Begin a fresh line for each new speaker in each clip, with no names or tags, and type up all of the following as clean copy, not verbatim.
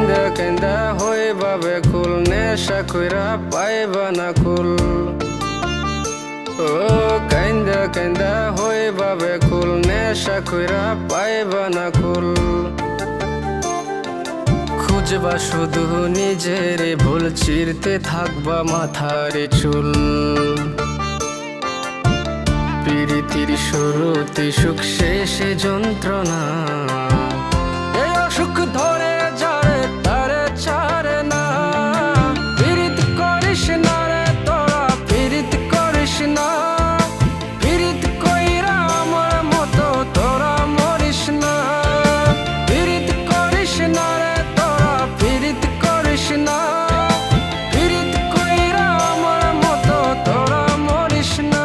কাইন্দা কাইন্দা হইবা বেকুল, নেশা কইরা পাইবা না কুল। ও কাইন্দা কাইন্দা হইবা বেকুল, নেশা কইরা পাইবা না কুল। খুঁজবা শুধু নিজের ভুল, চিরতে থাকবা মাথার চুল। প্রীতির শুরুতে সুখ, শেষে যন্ত্রণা। এই অসুখ ধরে যারে তারে ছাড়ে না। প্রীত করিস না রে তোরা, প্রীত করিস না। প্রীত কইরা আমার মতো তোরা মরিস না। প্রীত করিস না রে তোরা, প্রীত করিস না। প্রীত কইরা আমার মতো তোরা মরিস না।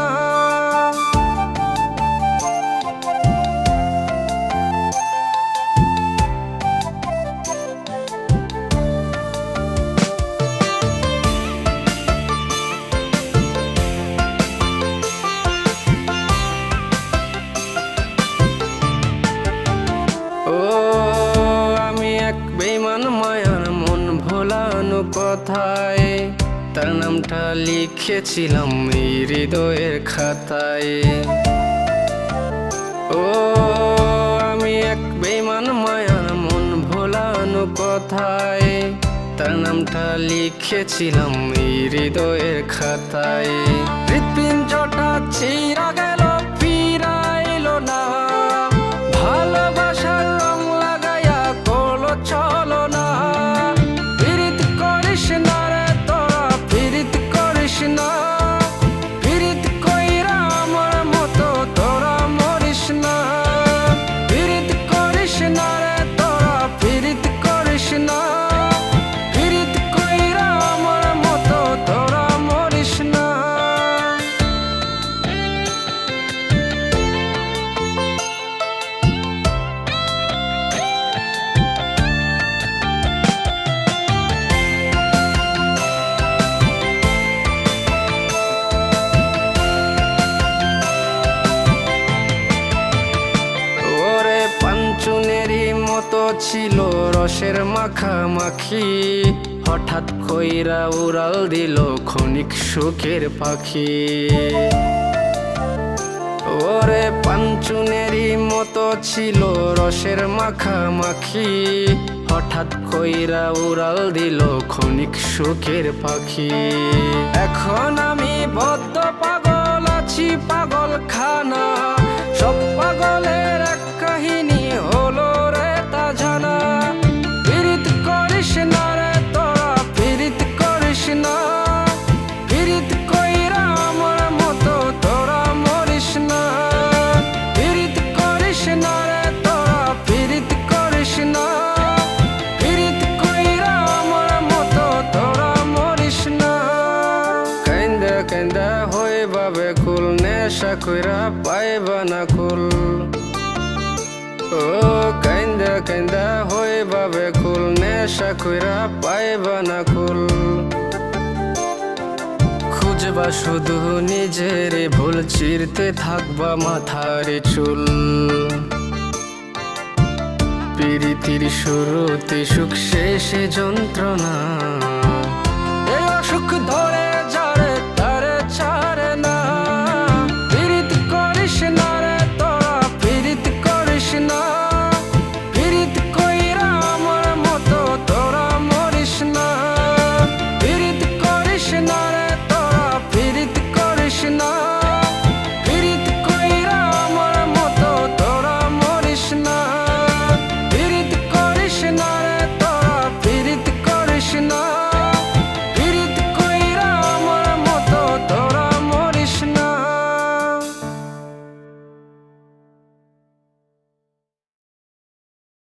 বেঈমান মায়ার মন ভোলানো কথায়, তার নামটা লিখেছিলাম এই হৃদয়ের খাতায়। ও আমি এক বেঈমান মায়ার মন ভোলানো কথায়, তার নামটা লিখেছিলাম এই হৃদয়ের খাতায়। হৃৎপিণ্ডটা চিরা গেল, ফিরাইলো না। ভালোবাসার রং লাগাইয়া করলো চলো না। প্রীত করিস না রে তোরা, প্রীত করিস না। প্রীত কইরা আমার মতো তোরা মরিস না। প্রীত করিস না রে তোরা, প্রীত করিস না। প্রীত কইরা আমার মতো তোরা মরিস না। চুনেরই মতো ছিল রসের মাখামাখি, হঠাৎ কইরা উড়াল দিল ক্ষণিক সুখের পাখি। ওরে পাঞ্চুনেরই মতো ছিল রসের মাখামাখি, হঠাৎ কইরা উড়াল দিল ক্ষণিক সুখের পাখি। এখন আমি বদ্ধ পাগল আছি, পাগল খানা। সব পাগলের এক কাহিনী হলো রে তা জানা। প্রীত করিস না রে তোরা, প্রীত করিস না। প্রীত কইরা আমার মতো তোরা মরিস না। প্রীত করিস না রে তোরা, প্রীত করিস না। প্রীত কইরা আমার মতো তোরা মরিস না। কাইন্দা কাইন্দা হইবা বেকুল, নেশা কইরা পাইবা না কুল। ও কাইন্দা কাইন্দা হইবা বেকুল, নেশা কইরা পাইবা না কুল। খুঁজবা শুধু নিজের ভুল, চিরতে থাকবা মাথার চুল। প্রীতির শুরুতে সুখ, শেষে যন্ত্রণা। এই অসুখ ধরে